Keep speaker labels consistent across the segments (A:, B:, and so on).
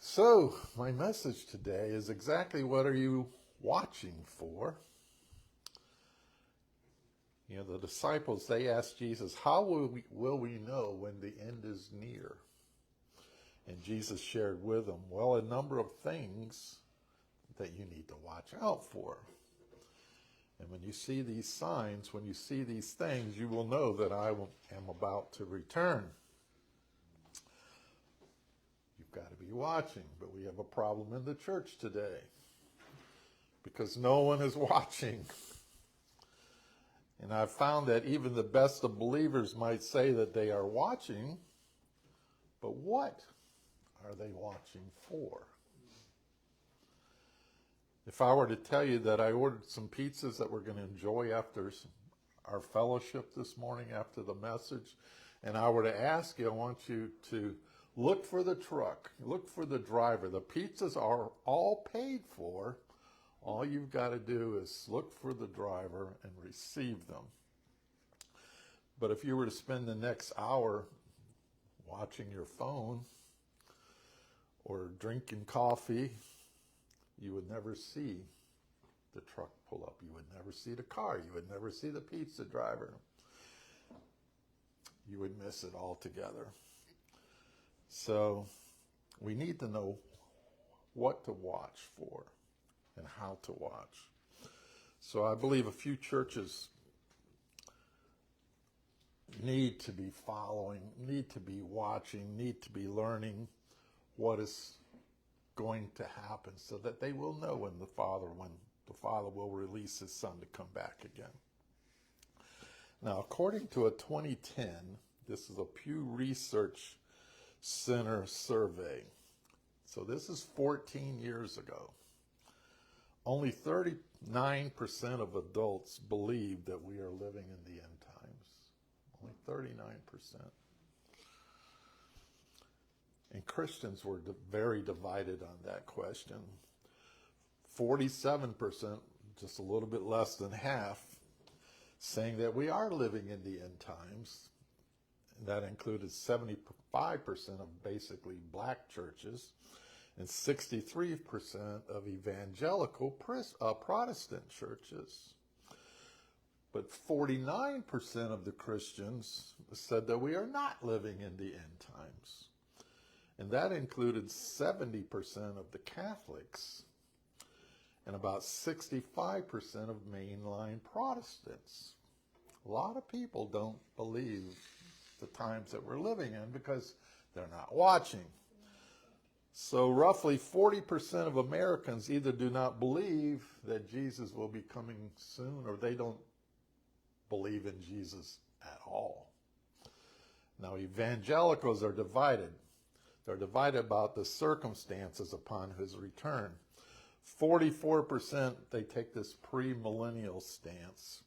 A: So, my message today is exactly what are you watching for? You know, the disciples, they asked Jesus, how will we know when the end is near? And Jesus shared with them, well, a number of things that you need to watch out for. And when you see these signs, when you see these things, you will know that I am about to return. You've got to be watching, but we have a problem in the church today because no one is watching. And I've found that even the best of believers might say that they are watching, but what are they watching for? If I were to tell you that I ordered some pizzas that we're going to enjoy after our fellowship this morning, after the message, and I were to ask you, I want you to look for the truck, look for the driver. The pizzas are all paid for. All you've got to do is look for the driver and receive them. But if you were to spend the next hour watching your phone or drinking coffee, you would never see the truck pull up. You would never see the car. You would never see the pizza driver. You would miss it altogether. So we need to know what to watch for and how to watch. So I believe a few churches need to be following, need to be watching, need to be learning what is going to happen so that they will know when the Father will release his Son to come back again. Now, according to a 2010, this is a Pew Research Center survey. So this is 14 years ago. Only 39% of adults believe that we are living in the end times. Only 39%. And Christians were very divided on that question. 47%, just a little bit less than half, saying that we are living in the end times. And that included 75% of basically black churches and 63% of evangelical Protestant churches. But 49% of the Christians said that we are not living in the end times. And that included 70% of the Catholics and about 65% of mainline Protestants. A lot of people don't believe the times that we're living in because they're not watching. So roughly 40% of Americans either do not believe that Jesus will be coming soon or they don't believe in Jesus at all. Now, evangelicals are divided. They're divided about the circumstances upon his return. 44%, they take this premillennial stance.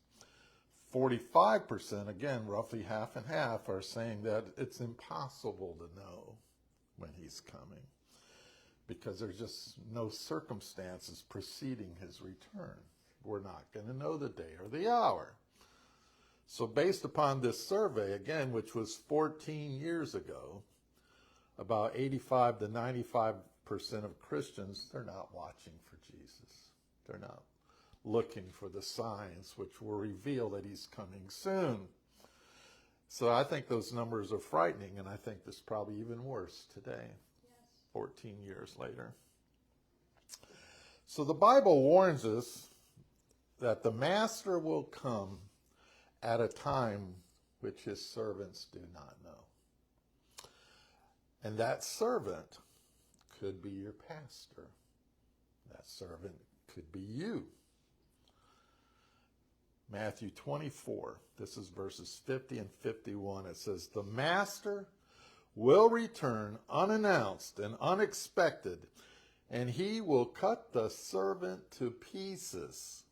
A: 45%, again, roughly half and half, are saying that it's impossible to know when he's coming because there's just no circumstances preceding his return. We're not going to know the day or the hour. So based upon this survey, again, which was 14 years ago, about 85 to 95% of Christians, they're not watching for Jesus. They're not looking for the signs which will reveal that he's coming soon. So I think those numbers are frightening, and I think this is probably even worse today, 14 years later. So the Bible warns us that the master will come at a time which his servants do not know. And that servant could be your pastor. That servant could be you. Matthew 24, this is verses 50 and 51. It says, the master will return unannounced and unexpected, and he will cut the servant to pieces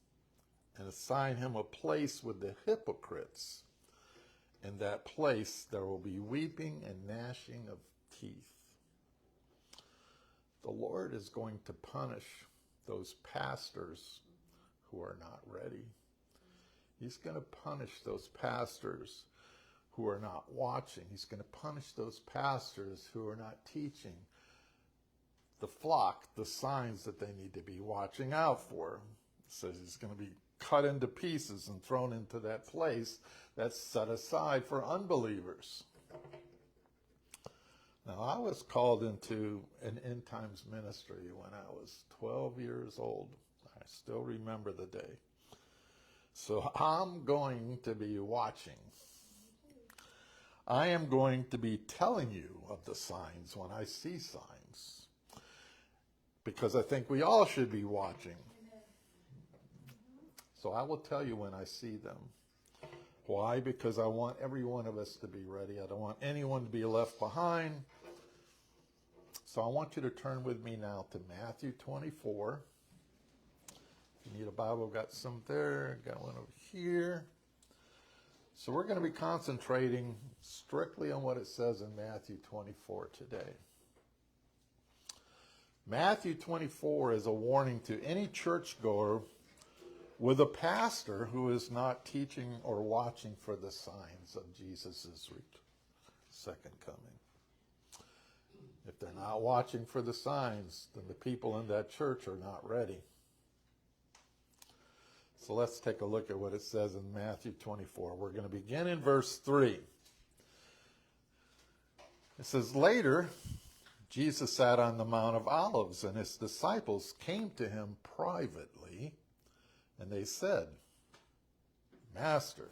A: and assign him a place with the hypocrites. In that place there will be weeping and gnashing of teeth. The Lord is going to punish those pastors who are not ready. He's going to punish those pastors who are not watching. He's going to punish those pastors who are not teaching the flock the signs that they need to be watching out for. It says he's going to be cut into pieces and thrown into that place that's set aside for unbelievers. Now, I was called into an end times ministry when I was 12 years old. I still remember the day. So I'm going to be watching. I am going to be telling you of the signs when I see signs, because I think we all should be watching. So I will tell you when I see them. Why? Because I want every one of us to be ready. I don't want anyone to be left behind. So I want you to turn with me now to Matthew 24. If you need a Bible, got some there, got one over here. So we're going to be concentrating strictly on what it says in Matthew 24 today. Matthew 24 is a warning to any churchgoer with a pastor who is not teaching or watching for the signs of Jesus' second coming. If they're not watching for the signs, then the people in that church are not ready. So let's take a look at what it says in Matthew 24. We're going to begin in verse 3. It says, "Later, Jesus sat on the Mount of Olives, and his disciples came to him privately, and they said, 'Master,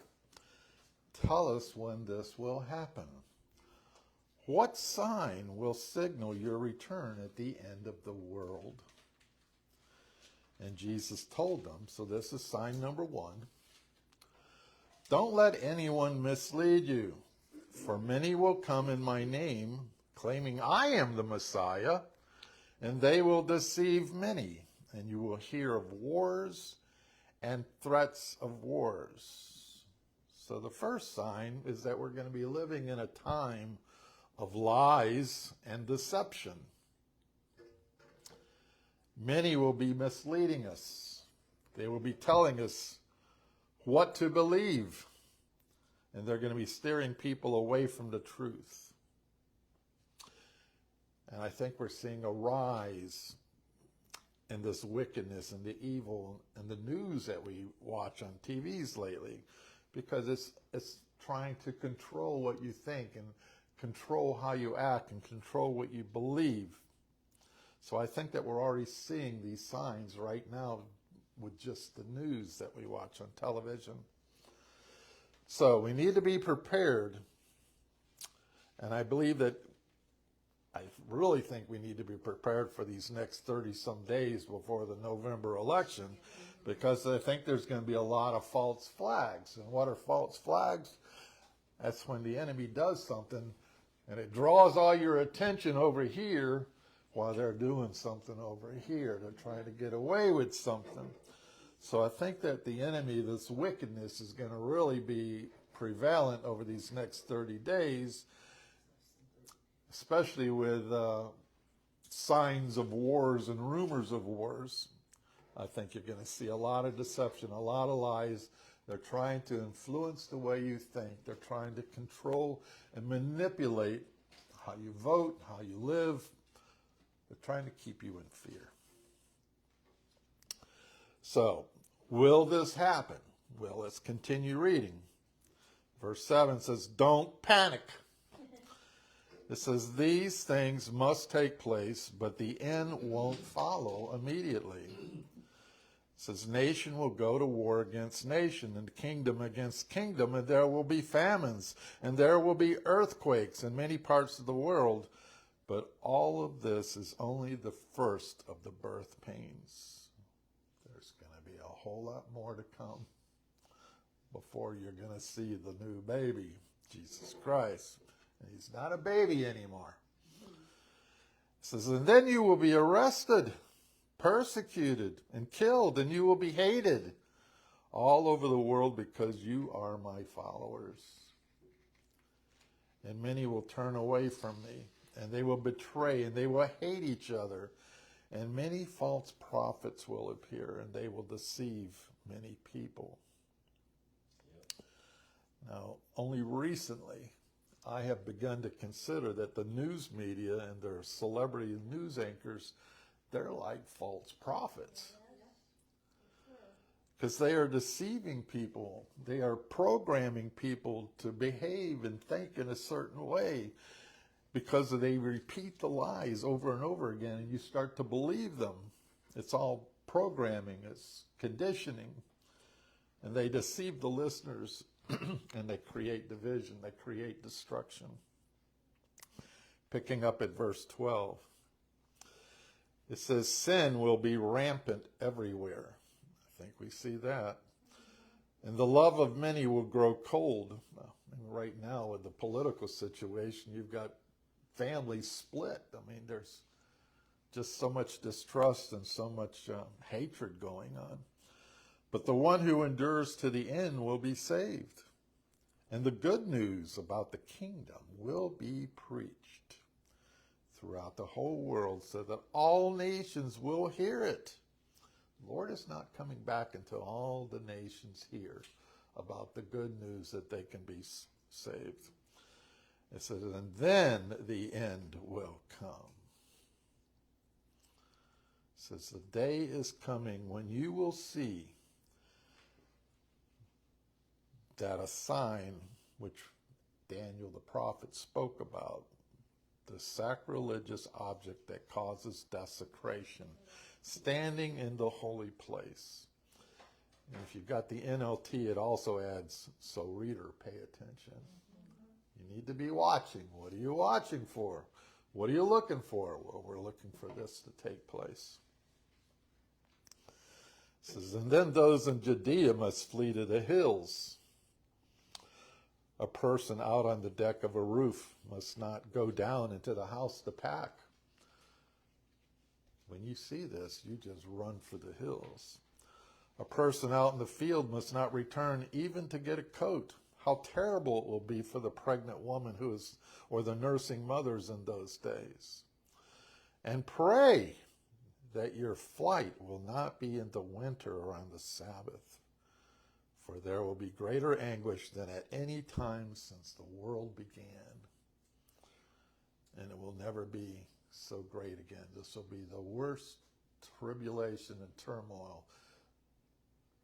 A: tell us when this will happen. What sign will signal your return at the end of the world?' And Jesus told them, so this is sign number 1, 'Don't let anyone mislead you, for many will come in my name, claiming I am the Messiah, and they will deceive many, and you will hear of wars and threats of wars.'" So the first sign is that we're going to be living in a time of lies and deception. Many will be misleading us. They will be telling us what to believe, and they're going to be steering people away from the truth. And I think we're seeing a rise in this wickedness and the evil and the news that we watch on TVs lately, because it's trying to control what you think and control how you act and control what you believe. So I think that we're already seeing these signs right now with just the news that we watch on television. So we need to be prepared. And I really think we need to be prepared for these next 30-some days before the November election, because I think there's going to be a lot of false flags. And what are false flags? That's when the enemy does something and it draws all your attention over here while they're doing something over here. They're trying to get away with something. So I think that the enemy, this wickedness, is going to really be prevalent over these next 30 days, especially with signs of wars and rumors of wars. I think you're going to see a lot of deception, a lot of lies. They're trying to influence the way you think. They're trying to control and manipulate how you vote, how you live. They're trying to keep you in fear. So, will this happen? Well, let's continue reading. Verse 7 says, "Don't panic." It says, "These things must take place, but the end won't follow immediately." It says, "Nation will go to war against nation, and kingdom against kingdom, and there will be famines, and there will be earthquakes in many parts of the world. But all of this is only the first of the birth pains." There's going to be a whole lot more to come before you're going to see the new baby, Jesus Christ. And he's not a baby anymore. It says, "And then you will be arrested, persecuted, and killed, and you will be hated all over the world because you are my followers. And many will turn away from me, and they will betray, and they will hate each other. And many false prophets will appear, and they will deceive many people." Now, only recently, I have begun to consider that the news media and their celebrity news anchors, they're like false prophets. Because they are deceiving people. They are programming people to behave and think in a certain way because they repeat the lies over and over again, and you start to believe them. It's all programming. It's conditioning. And they deceive the listeners, and they create division. They create destruction. Picking up at verse 12. It says, sin will be rampant everywhere. I think we see that. And the love of many will grow cold. Well, right now, with the political situation, you've got families split. I mean, there's just so much distrust and so much hatred going on. But the one who endures to the end will be saved. And the good news about the kingdom will be preached throughout the whole world so that all nations will hear it. The Lord is not coming back until all the nations hear about the good news that they can be saved. It says, and then the end will come. It says, the day is coming when you will see that a sign which Daniel the prophet spoke about, the sacrilegious object that causes desecration, standing in the holy place. And if you've got the NLT, it also adds, so reader, pay attention. You need to be watching. What are you watching for? What are you looking for? Well, we're looking for this to take place. It says, and then those in Judea must flee to the hills. A person out on the deck of a roof must not go down into the house to pack. When you see this, you just run for the hills. A person out in the field must not return even to get a coat. How terrible it will be for the pregnant woman or the nursing mothers in those days. And pray that your flight will not be into winter or on the Sabbath. For there will be greater anguish than at any time since the world began. And it will never be so great again. This will be the worst tribulation and turmoil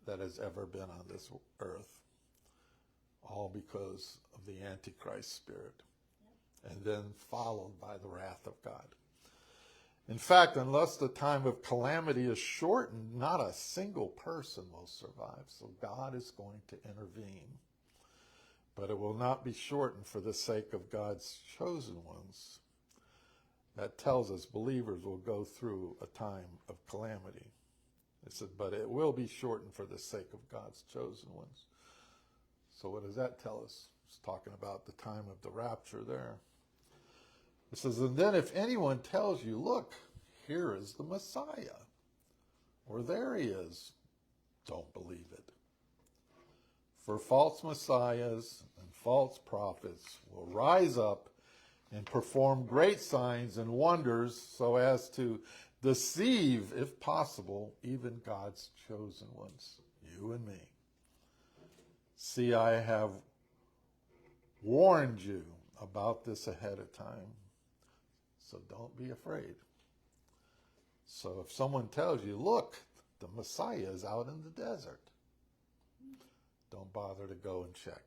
A: that has ever been on this earth. All because of the Antichrist spirit. And then followed by the wrath of God. In fact, unless the time of calamity is shortened, not a single person will survive. So God is going to intervene. But it will not be shortened for the sake of God's chosen ones. That tells us believers will go through a time of calamity. It said, but it will be shortened for the sake of God's chosen ones. So what does that tell us? It's talking about the time of the rapture there. It says, and then if anyone tells you, look, here is the Messiah, or there he is, don't believe it. For false messiahs and false prophets will rise up and perform great signs and wonders so as to deceive, if possible, even God's chosen ones, you and me. See, I have warned you about this ahead of time. So don't be afraid. So if someone tells you, look, the Messiah is out in the desert, don't bother to go and check.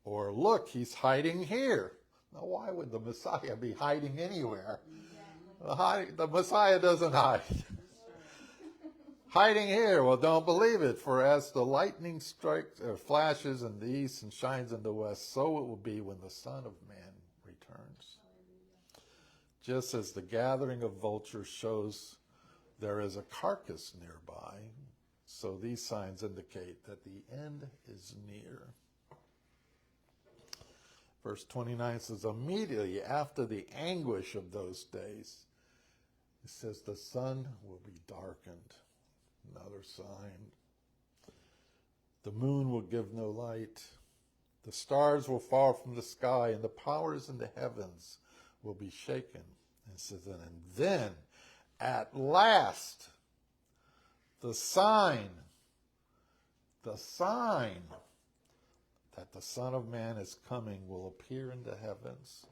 A: Or look, he's hiding here. Now why would the Messiah be hiding anywhere? The Messiah doesn't hide. Hiding here, well, don't believe it. For as the lightning strikes or flashes in the east and shines in the west, so it will be when the Son of Man returns. Just as the gathering of vultures shows there is a carcass nearby, so these signs indicate that the end is near. Verse 29 says, immediately after the anguish of those days, it says the sun will be darkened. Another sign. The moon will give no light. The stars will fall from the sky, and the powers in the heavens will be shaken. And it says, and then at last, the sign, that the Son of Man is coming will appear in the heavens,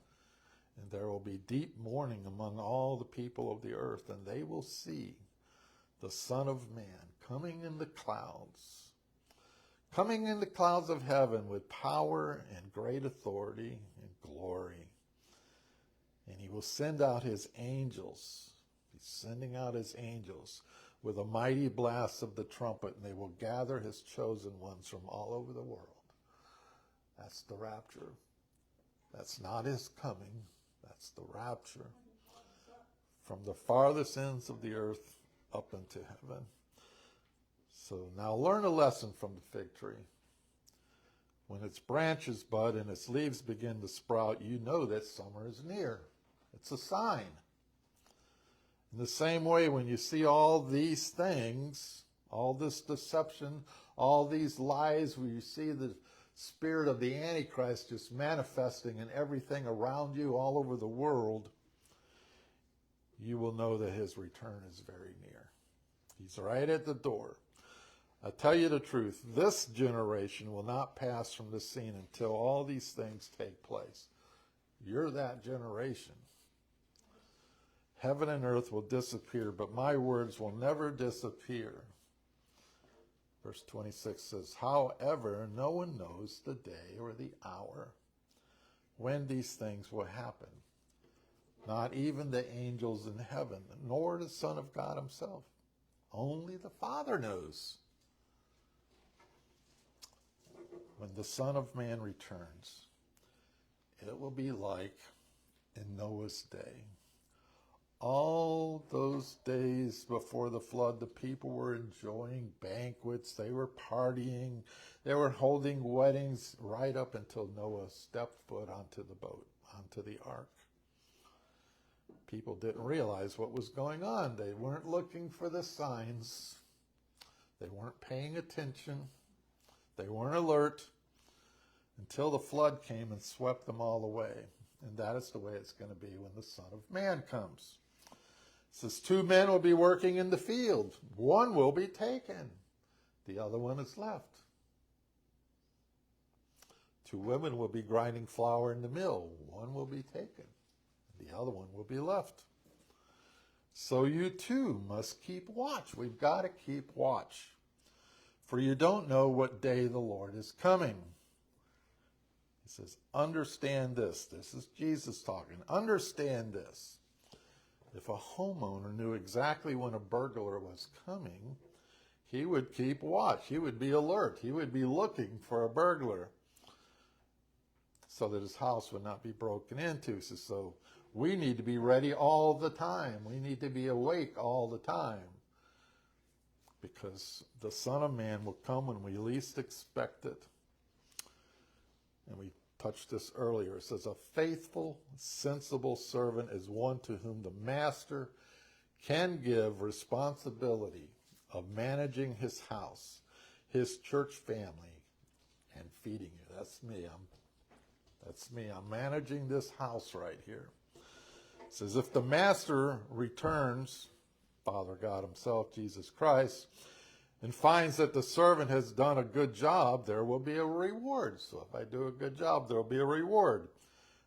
A: and there will be deep mourning among all the people of the earth, and they will see the Son of Man coming in the clouds of heaven with power and great authority and glory. And he will send out his angels. He's sending out his angels with a mighty blast of the trumpet, and they will gather his chosen ones from all over the world. That's the rapture. That's not his coming. That's the rapture. From the farthest ends of the earth up into heaven. So now learn a lesson from the fig tree. When its branches bud and its leaves begin to sprout, you know that summer is near. It's a sign. In the same way, when you see all these things, all this deception, all these lies, where you see the spirit of the Antichrist just manifesting in everything around you all over the world, you will know that his return is very near. He's right at the door. I tell you the truth, this generation will not pass from the scene until all these things take place. You're that generation. Heaven and earth will disappear, but my words will never disappear. Verse 26 says, however, no one knows the day or the hour when these things will happen. Not even the angels in heaven, nor the Son of God himself. Only the Father knows. When the Son of Man returns, it will be like in Noah's day. All those days before the flood, the people were enjoying banquets, they were partying, they were holding weddings right up until Noah stepped foot onto the boat, onto the ark. People didn't realize what was going on. They weren't looking for the signs. They weren't paying attention. They weren't alert until the flood came and swept them all away. And that is the way it's going to be when the Son of Man comes. It says 2 men will be working in the field. One will be taken. The other one is left. 2 women will be grinding flour in the mill. One will be taken. The other one will be left. So you too must keep watch. We've got to keep watch. For you don't know what day the Lord is coming. He says, understand this. This is Jesus talking. Understand this. If a homeowner knew exactly when a burglar was coming, he would keep watch. He would be alert. He would be looking for a burglar so that his house would not be broken into. So we need to be ready all the time. We need to be awake all the time, because the Son of Man will come when we least expect it. And we touched this earlier. It says, a faithful, sensible servant is one to whom the master can give responsibility of managing his house, his church family, and feeding you. That's me. I'm managing this house right here. It says, if the master returns, Father God himself, Jesus Christ, and finds that the servant has done a good job, there will be a reward. So if I do a good job, there will be a reward.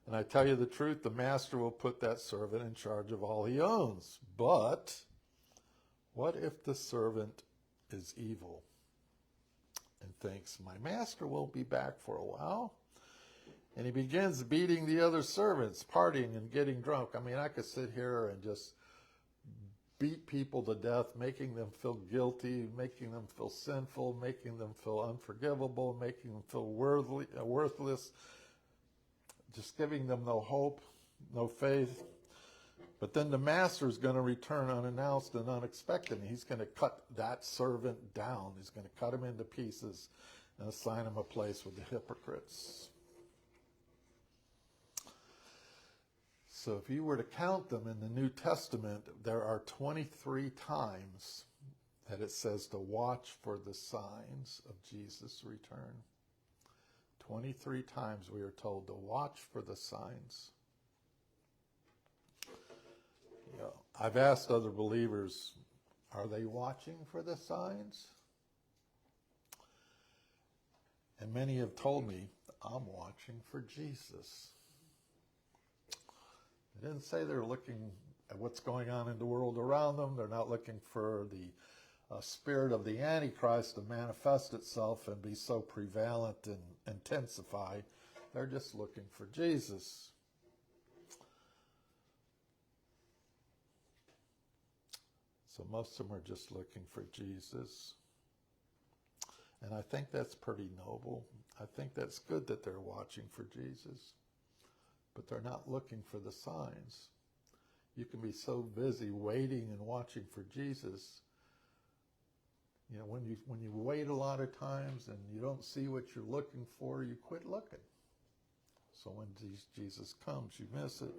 A: And I tell you the truth, the master will put that servant in charge of all he owns. But what if the servant is evil and thinks, my master won't be back for a while? And he begins beating the other servants, partying and getting drunk. I mean, I could sit here and just beat people to death, making them feel guilty, making them feel sinful, making them feel unforgivable, making them feel worthless, just giving them no hope, no faith. But then the master is going to return unannounced and unexpected, and he's going to cut that servant down. He's going to cut him into pieces and assign him a place with the hypocrites. So if you were to count them in the New Testament, there are 23 times that it says to watch for the signs of Jesus' return. 23 times we are told to watch for the signs. You know, I've asked other believers, are they watching for the signs? And many have told me I'm watching for Jesus. It didn't say they're looking at what's going on in the world around them. They're not looking for the spirit of the Antichrist to manifest itself and be so prevalent and intensify. They're just looking for Jesus. So most of them are just looking for Jesus. And I think that's pretty noble. I think that's good that they're watching for Jesus. But they're not looking for the signs. You can be so busy waiting and watching for Jesus. You know, when you wait a lot of times and you don't see what you're looking for, you quit looking. So when Jesus comes, you miss it.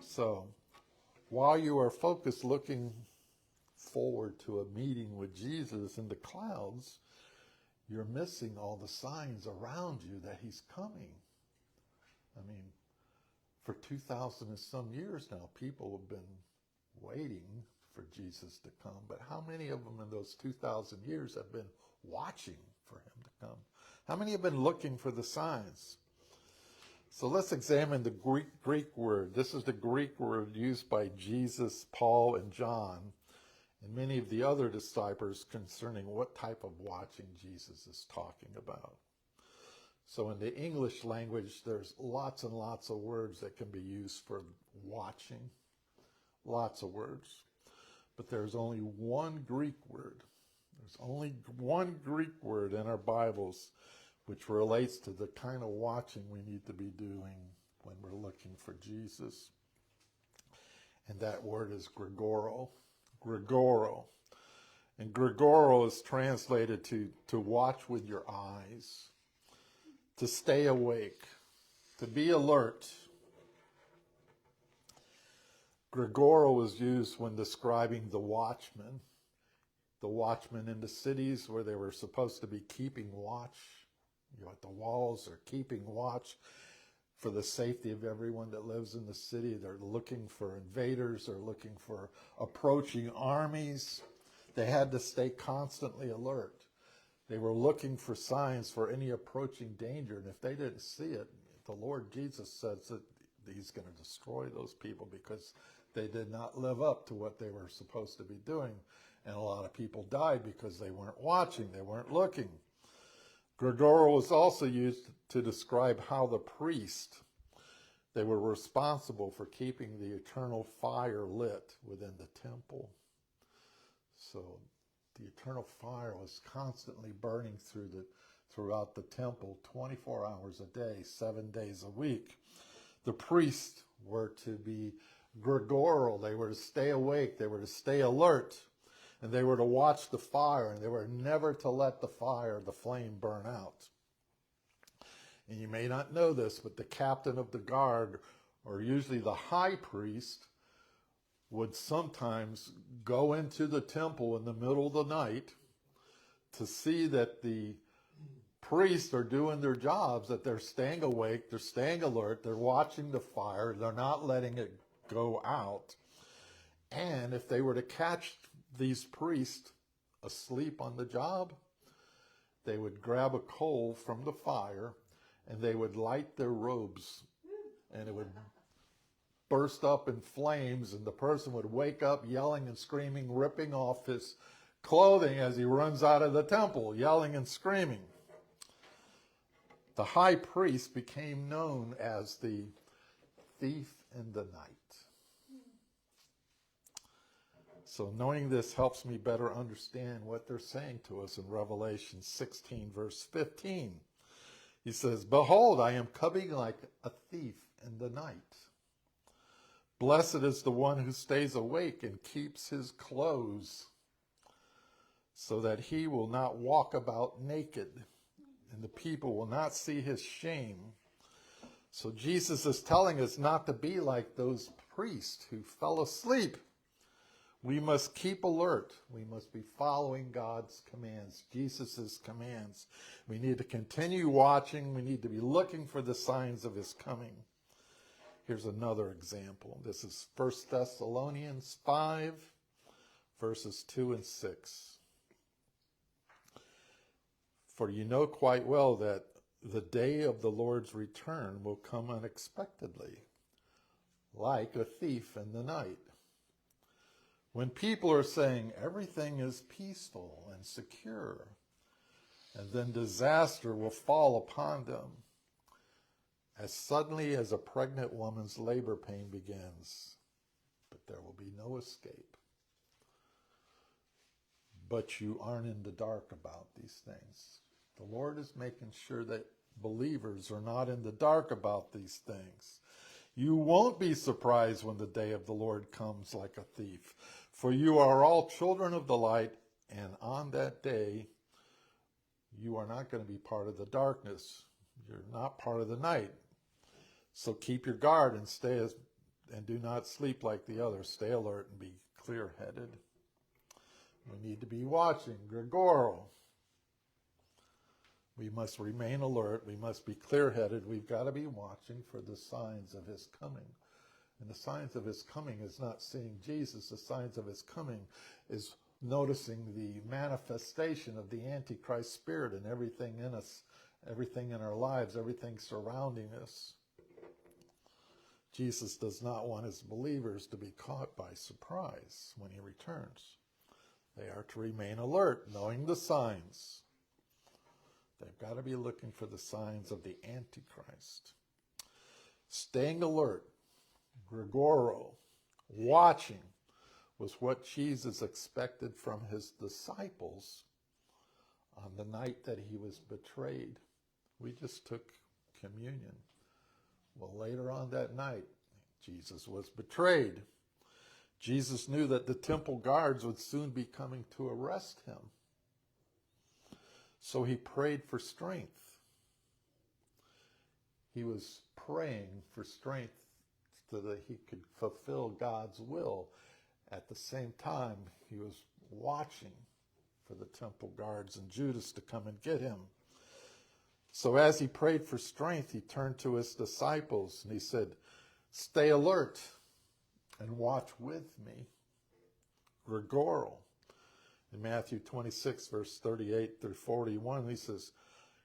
A: So while you are focused looking forward to a meeting with Jesus in the clouds, you're missing all the signs around you that he's coming. I mean, for 2,000 and some years now, people have been waiting for Jesus to come. But how many of them in those 2,000 years have been watching for him to come? How many have been looking for the signs? So let's examine the Greek word. This is the Greek word used by Jesus, Paul, and John, and many of the other disciples concerning what type of watching Jesus is talking about. So in the English language, there's lots and lots of words that can be used for watching. Lots of words. But there's only one Greek word. There's only one Greek word in our Bibles which relates to the kind of watching we need to be doing when we're looking for Jesus. And that word is gregoro. Gregoro. And gregoro is translated to watch with your eyes, to stay awake, to be alert. Gregoro is used when describing the watchmen in the cities where they were supposed to be keeping watch, at the walls, or keeping watch for the safety of everyone that lives in the city. They're looking for invaders, they're looking for approaching armies. They had to stay constantly alert. They were looking for signs for any approaching danger, and if they didn't see it, the Lord Jesus says that he's going to destroy those people because they did not live up to what they were supposed to be doing. And a lot of people died because they weren't watching, they weren't looking. Gregoro was also used to describe how the priest, they were responsible for keeping the eternal fire lit within the temple. So the eternal fire was constantly burning throughout the temple 24 hours a day, 7 days a week. The priests were to be gregoro. They were to stay awake. They were to stay alert. And they were to watch the fire. And they were never to let the flame burn out. And you may not know this, but the captain of the guard, or usually the high priest, would sometimes go into the temple in the middle of the night to see that the priests are doing their jobs, that they're staying awake, they're staying alert, they're watching the fire, they're not letting it go out. And if they were to catch these priests asleep on the job, they would grab a coal from the fire and they would light their robes, and it would burst up in flames, and the person would wake up yelling and screaming, ripping off his clothing as he runs out of the temple, yelling and screaming. The high priest became known as the thief in the night. So knowing this helps me better understand what they're saying to us in Revelation 16, verse 15. He says, "Behold, I am coming like a thief in the night. Blessed is the one who stays awake and keeps his clothes, so that he will not walk about naked, and the people will not see his shame." So Jesus is telling us not to be like those priests who fell asleep. We must keep alert. We must be following God's commands, Jesus' commands. We need to continue watching. We need to be looking for the signs of his coming. Here's another example. This is 1 Thessalonians 5, verses 2 and 6. "For you know quite well that the day of the Lord's return will come unexpectedly, like a thief in the night. When people are saying everything is peaceful and secure, and then disaster will fall upon them as suddenly as a pregnant woman's labor pain begins, but there will be no escape. But you aren't in the dark about these things. The Lord is making sure that believers are not in the dark about these things. You won't be surprised when the day of the Lord comes like a thief, for you are all children of the light, and on that day, you are not going to be part of the darkness. You're not part of the night. So keep your guard and do not sleep like the others. Stay alert and be clear-headed. We need to be watching. Gregoro. We must remain alert. We must be clear-headed. We've got to be watching for the signs of his coming. And the signs of his coming is not seeing Jesus. The signs of his coming is noticing the manifestation of the Antichrist spirit in everything in us, everything in our lives, everything surrounding us. Jesus does not want his believers to be caught by surprise when he returns. They are to remain alert, knowing the signs. They've got to be looking for the signs of the Antichrist. Staying alert, Gregoro, watching, was what Jesus expected from his disciples on the night that he was betrayed. We just took communion. Well, later on that night, Jesus was betrayed. Jesus knew that the temple guards would soon be coming to arrest him. So he prayed for strength. He was praying for strength so that he could fulfill God's will. At the same time, he was watching for the temple guards and Judas to come and get him. So as he prayed for strength, he turned to his disciples and he said, "Stay alert and watch with me." Gregoro. In Matthew 26, verse 38 through 41,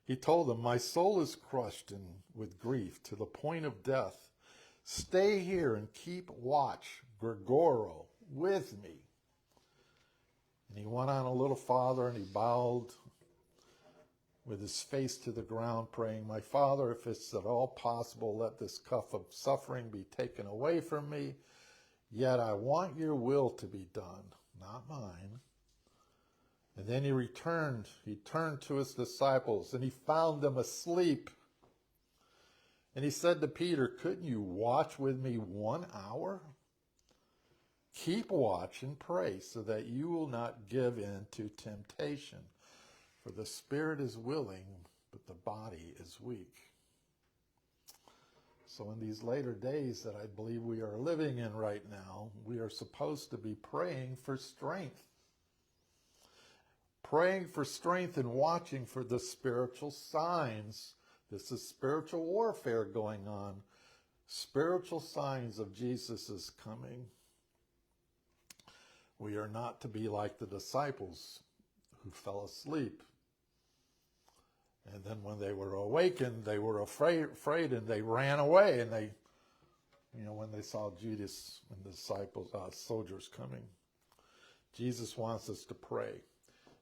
A: he told them, "My soul is crushed with grief to the point of death. Stay here and keep watch, Gregoro, with me." And he went on a little farther and he bowed with his face to the ground, praying, "My Father, if it's at all possible, let this cup of suffering be taken away from me. Yet I want your will to be done, not mine." And then he turned to his disciples and he found them asleep. And he said to Peter, "Couldn't you watch with me 1 hour? Keep watch and pray so that you will not give in to temptation. For the spirit is willing, but the body is weak." So in these later days that I believe we are living in right now, we are supposed to be praying for strength. Praying for strength and watching for the spiritual signs. This is spiritual warfare going on. Spiritual signs of Jesus' coming. We are not to be like the disciples who fell asleep. And then when they were awakened, they were afraid and they ran away. And when they saw Judas and the disciples, soldiers coming. Jesus wants us to pray.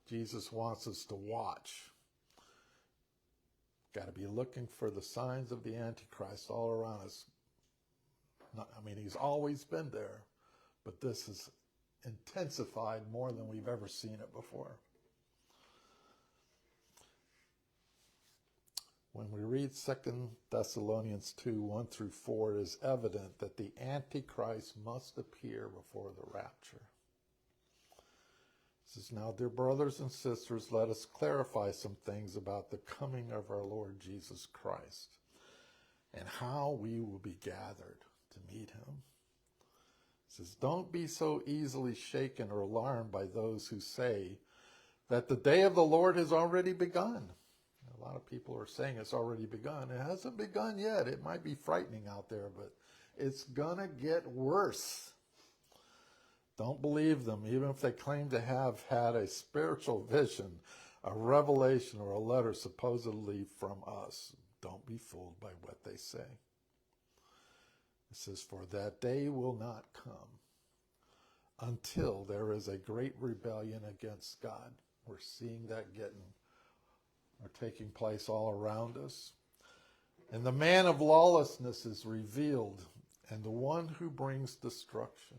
A: Jesus wants us to watch. Got to be looking for the signs of the Antichrist all around us. He's always been there, but this is intensified more than we've ever seen it before. When we read 2 Thessalonians 2, 1 through 4, it is evident that the Antichrist must appear before the rapture. It says, "Now, dear brothers and sisters, let us clarify some things about the coming of our Lord Jesus Christ and how we will be gathered to meet him." It says, "Don't be so easily shaken or alarmed by those who say that the day of the Lord has already begun." A lot of people are saying it's already begun. It hasn't begun yet. It might be frightening out there, but it's going to get worse. Don't believe them, even if they claim to have had a spiritual vision a revelation or a letter supposedly from us. Don't be fooled by what they say. It says, for that day will not come until there is a great rebellion against God. We're seeing that taking place all around us. And the man of lawlessness is revealed, and the one who brings destruction.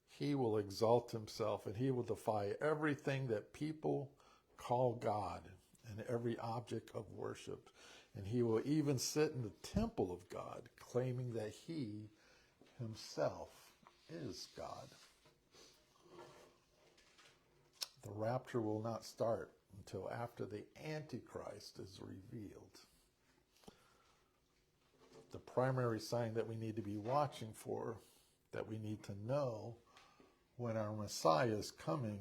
A: He will exalt himself, and he will defy everything that people call God and every object of worship. And he will even sit in the temple of God, claiming that he himself is God. The rapture will not start until after the Antichrist is revealed. The primary sign that we need to be watching for, that we need to know when our Messiah is coming,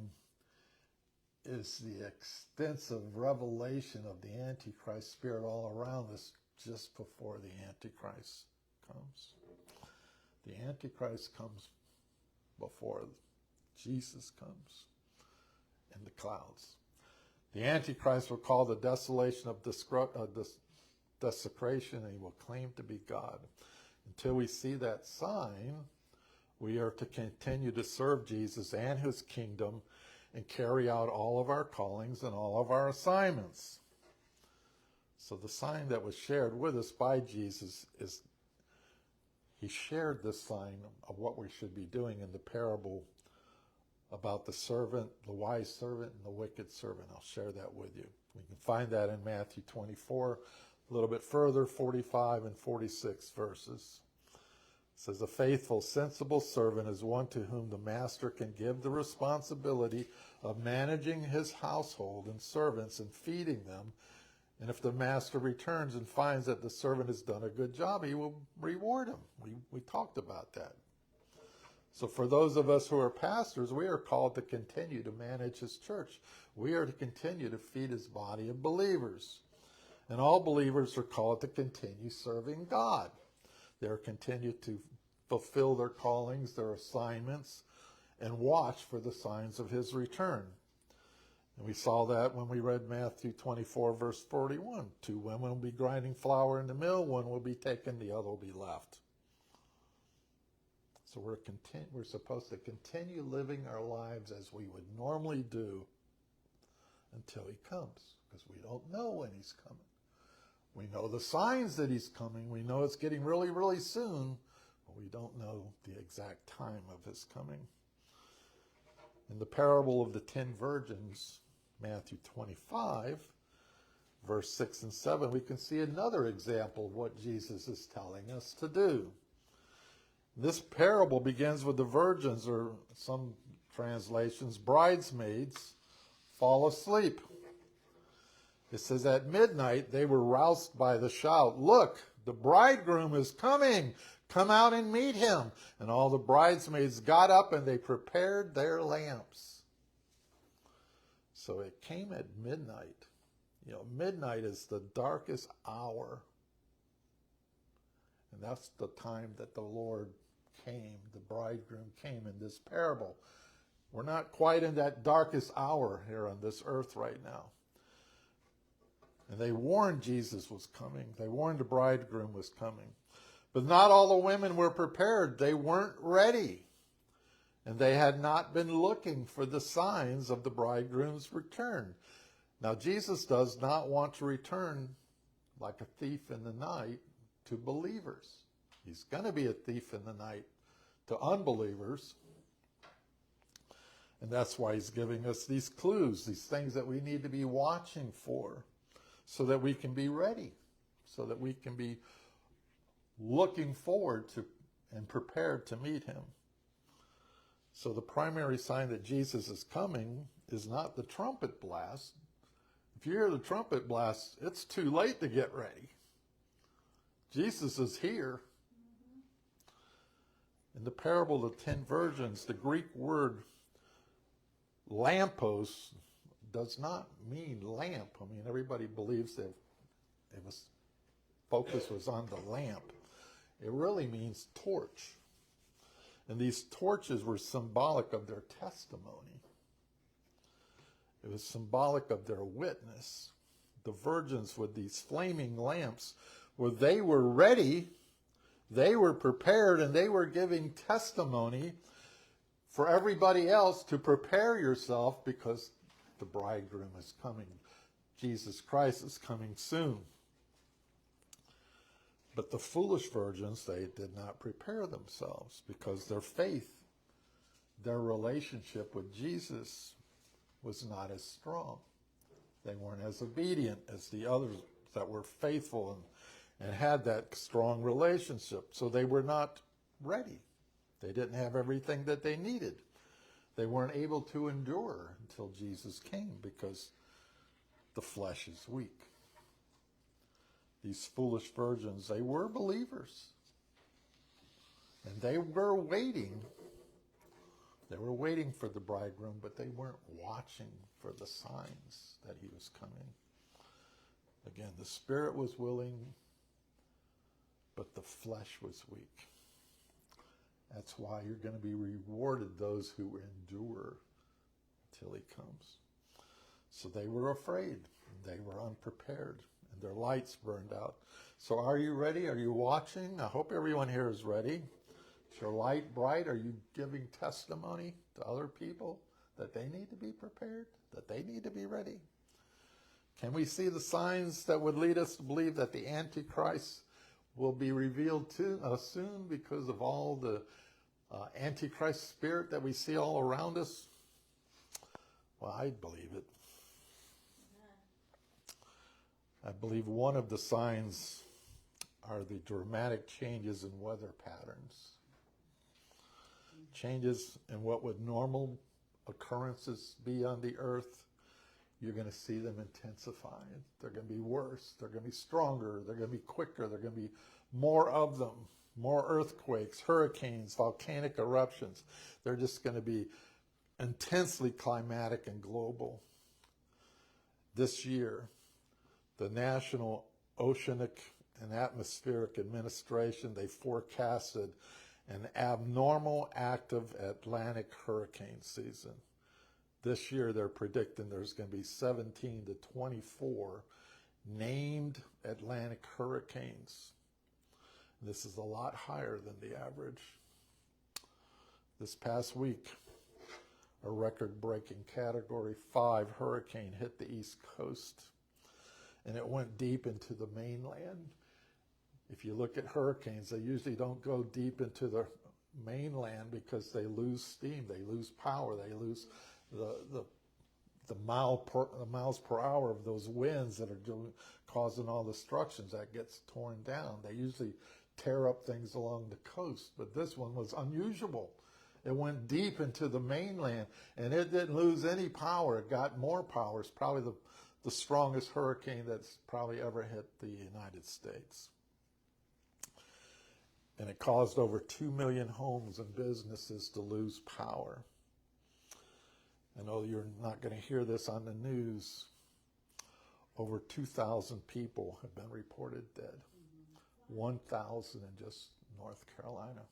A: is the extensive revelation of the Antichrist spirit all around us just before the Antichrist comes. The Antichrist comes before Jesus comes in the clouds. The Antichrist will call the desolation of desecration, and he will claim to be God. Until we see that sign, we are to continue to serve Jesus and his kingdom and carry out all of our callings and all of our assignments. So the sign that was shared with us by Jesus is, he shared this sign of what we should be doing in the parable about the servant, the wise servant, and the wicked servant. I'll share that with you. We can find that in Matthew 24, a little bit further, 45 and 46 verses. It says, a faithful, sensible servant is one to whom the master can give the responsibility of managing his household and servants and feeding them. And if the master returns and finds that the servant has done a good job, he will reward him. We talked about that. So for those of us who are pastors, we are called to continue to manage his church. We are to continue to feed his body of believers. And all believers are called to continue serving God. They are continue to fulfill their callings, their assignments, and watch for the signs of his return. And we saw that when we read Matthew 24, verse 41. 2 women will be grinding flour in the mill, one will be taken, the other will be left. So we're supposed to continue living our lives as we would normally do until he comes, because we don't know when he's coming. We know the signs that he's coming. We know it's getting really, really soon, but we don't know the exact time of his coming. In the parable of the 10 virgins, Matthew 25, verse 6 and 7, we can see another example of what Jesus is telling us to do. This parable begins with the virgins, or some translations, bridesmaids, fall asleep. It says at midnight they were roused by the shout, "Look, the bridegroom is coming. Come out and meet him." And all the bridesmaids got up and they prepared their lamps. So it came at midnight. You know, midnight is the darkest hour. And that's the time that the Lord came, the bridegroom came in this parable. We're not quite in that darkest hour here on this earth right now. And they warned Jesus was coming. They warned the bridegroom was coming. But not all the women were prepared. They weren't ready. And they had not been looking for the signs of the bridegroom's return. Now, Jesus does not want to return like a thief in the night to believers. He's going to be a thief in the night to unbelievers. And that's why he's giving us these clues, these things that we need to be watching for, so that we can be ready, so that we can be looking forward to and prepared to meet him. So the primary sign that Jesus is coming is not the trumpet blast. If you hear the trumpet blast, it's too late to get ready. Jesus is here. In the parable of the 10 virgins, the Greek word lampos does not mean lamp. I mean, everybody believes that focus was on the lamp. It really means torch. And these torches were symbolic of their testimony. It was symbolic of their witness. The virgins with these flaming lamps, where they were ready, they were prepared, and they were giving testimony for everybody else to prepare yourself because the bridegroom is coming. Jesus Christ is coming soon. But the foolish virgins, they did not prepare themselves because their faith, their relationship with Jesus was not as strong. They weren't as obedient as the others that were faithful and had that strong relationship. So they were not ready. They didn't have everything that they needed. They weren't able to endure until Jesus came because the flesh is weak. These foolish virgins, they were believers. And they were waiting. They were waiting for the bridegroom, but they weren't watching for the signs that he was coming. Again, the spirit was willing, but the flesh was weak. That's why you're going to be rewarded, those who endure till he comes. So they were afraid. They were unprepared. And their lights burned out. So are you ready? Are you watching? I hope everyone here is ready. Is your light bright? Are you giving testimony to other people that they need to be prepared? That they need to be ready? Can we see the signs that would lead us to believe that the Antichrist will be revealed to us soon because of all the Antichrist spirit that we see all around us? Well, I believe it. I believe one of the signs are the dramatic changes in weather patterns. Changes in what would normal occurrences be on the earth. You're going to see them intensify. They're going to be worse. They're going to be stronger. They're going to be quicker. They're going to be more of them. More earthquakes, hurricanes, volcanic eruptions. They're just going to be intensely climatic and global. This year, the National Oceanic and Atmospheric Administration, they forecasted an abnormal active Atlantic hurricane season. This year, they're predicting there's going to be 17 to 24 named Atlantic hurricanes. This is a lot higher than the average. This past week, a record-breaking Category 5 hurricane hit the East Coast, and it went deep into the mainland. If you look at hurricanes, they usually don't go deep into the mainland because they lose steam, they lose power, they lose the miles per hour of those winds that are causing all the destructions that gets torn down. They usually tear up things along the coast, but this one was unusual. It went deep into the mainland, and it didn't lose any power. It got more power. It's probably the strongest hurricane that's probably ever hit the United States. And it caused over 2 million homes and businesses to lose power. I know you're not going to hear this on the news. Over 2,000 people have been reported dead. 1,000 in just North Carolina.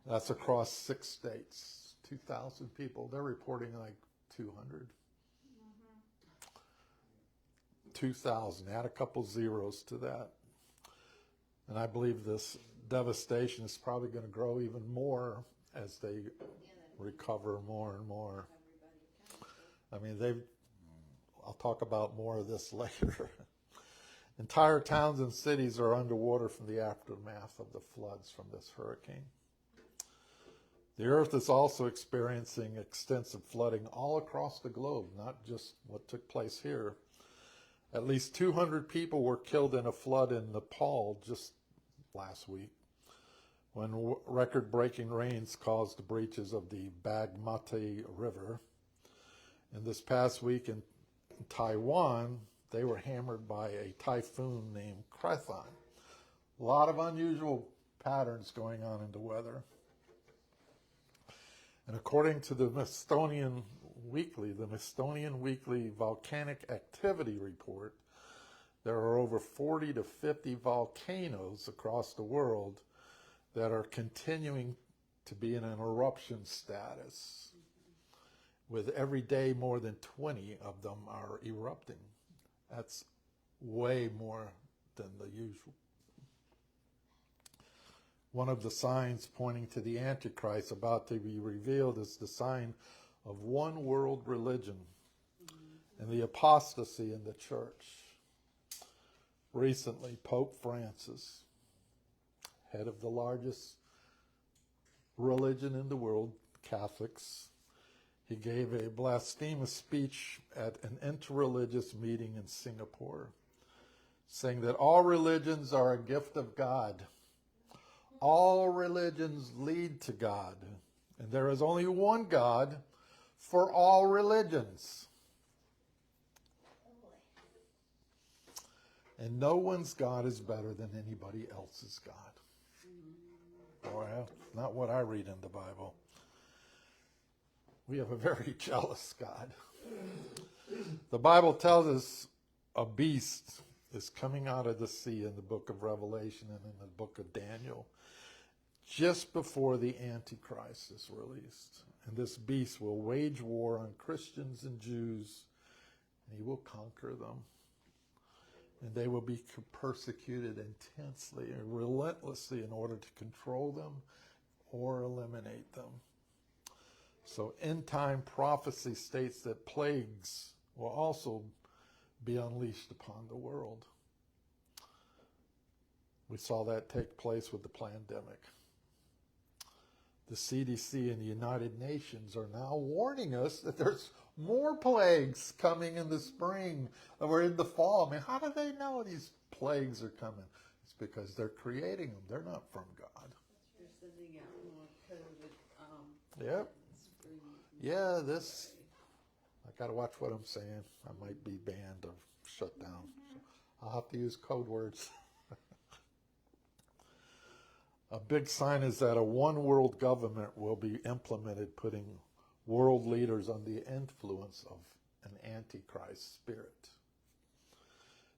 A: That's across 6 states. 2,000 people. They're reporting like 200. 2,000. Add a couple zeros to that. And I believe this devastation is probably going to grow even more as they recover more and more. I mean, I'll talk about more of this later. Entire towns and cities are underwater from the aftermath of the floods from this hurricane. The earth is also experiencing extensive flooding all across the globe, not just what took place here. At least 200 people were killed in a flood in Nepal just last week when record-breaking rains caused the breaches of the Bagmati River. And this past week in Taiwan, they were hammered by a typhoon named Krathon. A lot of unusual patterns going on in the weather. And according to the Smithsonian Weekly Volcanic Activity Report, there are over 40 to 50 volcanoes across the world that are continuing to be in an eruption status. with every day more than 20 of them are erupting. That's way more than the usual. One of the signs pointing to the Antichrist about to be revealed is the sign of one world religion and the apostasy in the church. Recently, Pope Francis, head of the largest religion in the world, Catholics, he gave a blasphemous speech at an interreligious meeting in Singapore, saying that all religions are a gift of God. All religions lead to God, and there is only one God for all religions. And no one's God is better than anybody else's God. Boy, that's not what I read in the Bible. We have a very jealous God. The Bible tells us a beast is coming out of the sea in the book of Revelation and in the book of Daniel, just before the Antichrist is released. And this beast will wage war on Christians and Jews, and he will conquer them. And they will be persecuted intensely and relentlessly in order to control them or eliminate them. So end-time prophecy states that plagues will also be unleashed upon the world. We saw that take place with the pandemic. The CDC and the United Nations are now warning us that there's more plagues coming in the spring or in the fall. I mean, how do they know these plagues are coming? It's because they're creating them. They're not from God.
B: You're sending out more COVID.
A: Yep. Yeah, this, I got to watch what I'm saying. I might be banned or shut down. So I'll have to use code words. A big sign is that a one world government will be implemented, putting world leaders under the influence of an antichrist spirit.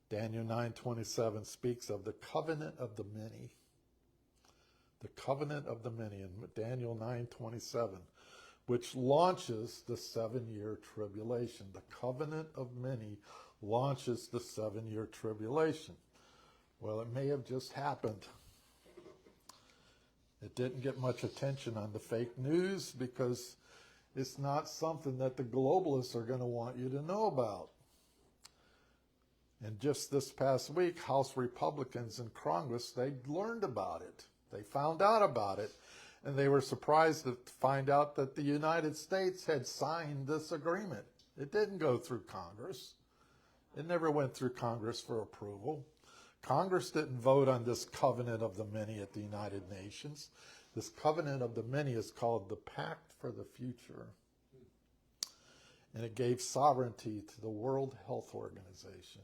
A: Daniel 9:27 speaks of the covenant of the many. The covenant of the many in Daniel 9:27, which launches the 7-year tribulation. The covenant of many launches the 7-year tribulation. Well, it may have just happened. It didn't get much attention on the fake news because it's not something that the globalists are going to want you to know about. And just this past week, House Republicans in Congress, they learned about it. They found out about it. And they were surprised to find out that the United States had signed this agreement. It didn't go through Congress. It never went through Congress for approval. Congress didn't vote on this covenant of the many at the United Nations. This covenant of the many is called the Pact for the Future. And it gave sovereignty to the World Health Organization.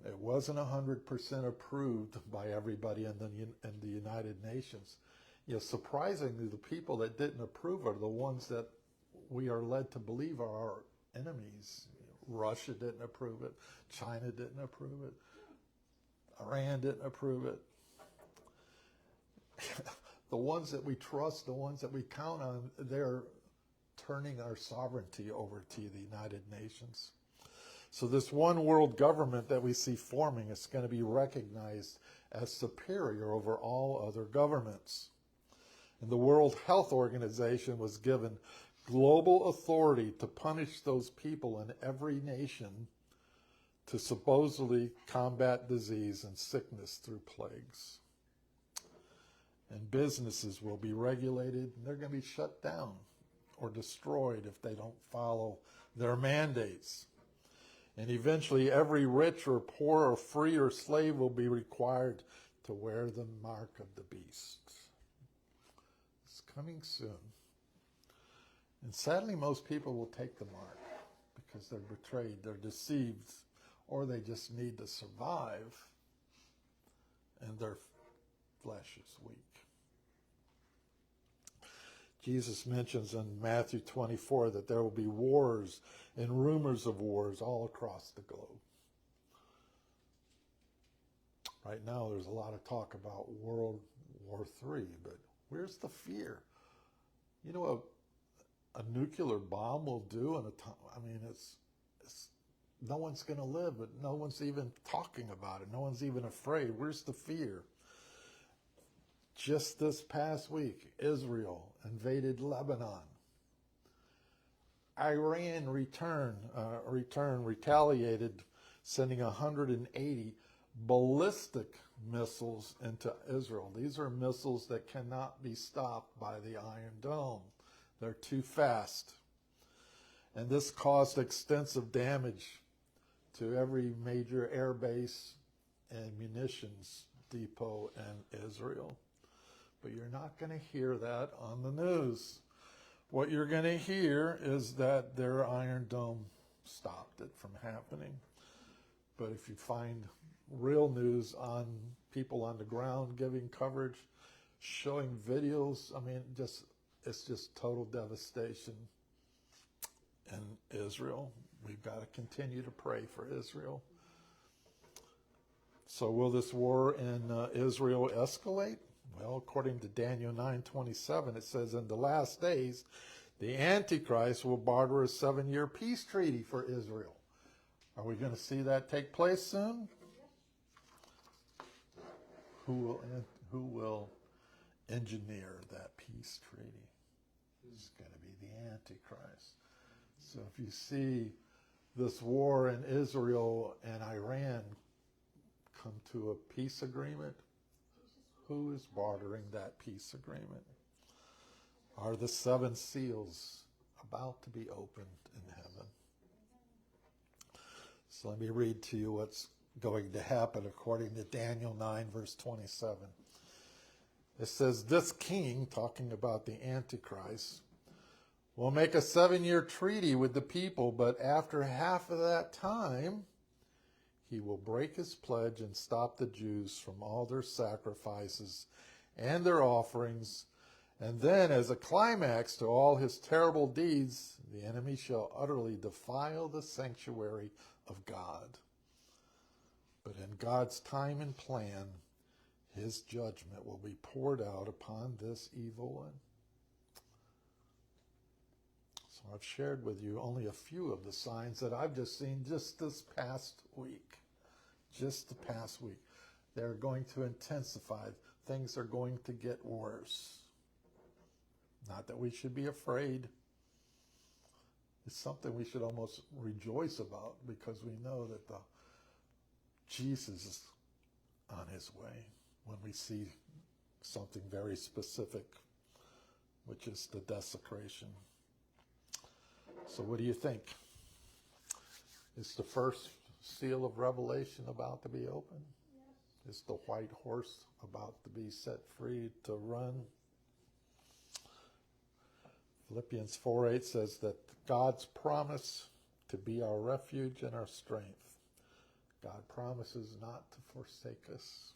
A: It wasn't 100% approved by everybody in the United Nations. You know, surprisingly, the people that didn't approve are the ones that we are led to believe are our enemies. Russia didn't approve it. China didn't approve it. Iran didn't approve it. The ones that we trust, the ones that we count on, they're turning our sovereignty over to the United Nations. So this one world government that we see forming is going to be recognized as superior over all other governments. And the World Health Organization was given global authority to punish those people in every nation to supposedly combat disease and sickness through plagues. And businesses will be regulated, and they're going to be shut down or destroyed if they don't follow their mandates. And eventually every rich or poor or free or slave will be required to wear the mark of the beast. It's coming soon. And sadly, most people will take the mark because they're betrayed, they're deceived, or they just need to survive, and their flesh is weak. Jesus mentions in Matthew 24 that there will be wars and rumors of wars all across the globe. Right now, there's a lot of talk about World War III, but where's the fear? You know what a nuclear bomb will do in a time? I mean, it's no one's going to live, but no one's even talking about it. No one's even afraid. Where's the fear? Just this past week, Israel invaded Lebanon. Iran retaliated, sending 180 ballistic missiles into Israel. These are missiles that cannot be stopped by the Iron Dome. They're too fast. And this caused extensive damage to every major air base and munitions depot in Israel. But you're not going to hear that on the news. What you're going to hear is that their Iron Dome stopped it from happening. But if you find real news on people on the ground giving coverage, showing videos, I mean, it's just total devastation in Israel. We've got to continue to pray for Israel. So will this war in Israel escalate? Well, according to Daniel 9:27, it says, in the last days, the Antichrist will barter a 7-year peace treaty for Israel. Are we going to see that take place soon? Who will engineer that peace treaty? It's going to be the Antichrist. So if you see this war in Israel and Iran come to a peace agreement, who is bartering that peace agreement? Are the 7 seals about to be opened in heaven? So let me read to you what's going to happen according to Daniel 9, verse 27. It says, this king, talking about the Antichrist, will make a 7-year treaty with the people, but after half of that time, he will break his pledge and stop the Jews from all their sacrifices and their offerings. And then, as a climax to all his terrible deeds, the enemy shall utterly defile the sanctuary of God. But in God's time and plan, his judgment will be poured out upon this evil one. So I've shared with you only a few of the signs that I've just seen just this past week. Just the past week. They're going to intensify. Things are going to get worse. Not that we should be afraid. It's something we should almost rejoice about because we know that Jesus is on his way when we see something very specific, which is the desecration. So what do you think? Is the first seal of Revelation about to be opened? Yes. Is the white horse about to be set free to run? Philippians 4:8 says that God's promise to be our refuge and our strength. God promises not to forsake us,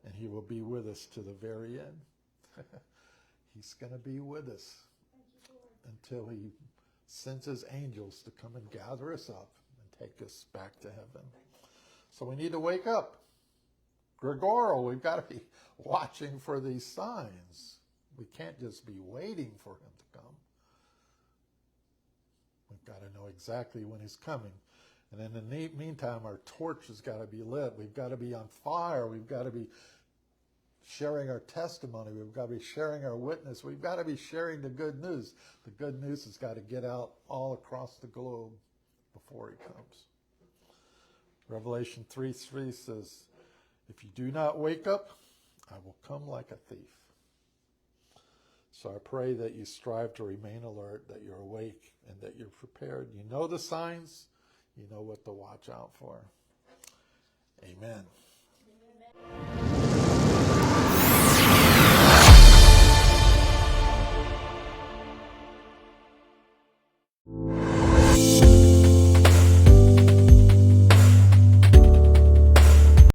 A: and he will be with us to the very end. He's going to be with us until he sends his angels to come and gather us up and take us back to heaven. So we need to wake up. Gregorial, we've got to be watching for these signs. We can't just be waiting for him to come. We've got to know exactly when he's coming. And in the meantime, our torch has got to be lit. We've got to be on fire. We've got to be sharing our testimony. We've got to be sharing our witness. We've got to be sharing the good news. The good news has got to get out all across the globe before he comes. Revelation 3:3 says, if you do not wake up, I will come like a thief. So I pray that you strive to remain alert, that you're awake, and that you're prepared. You know the signs. You know what to watch out for. Amen.
B: Amen.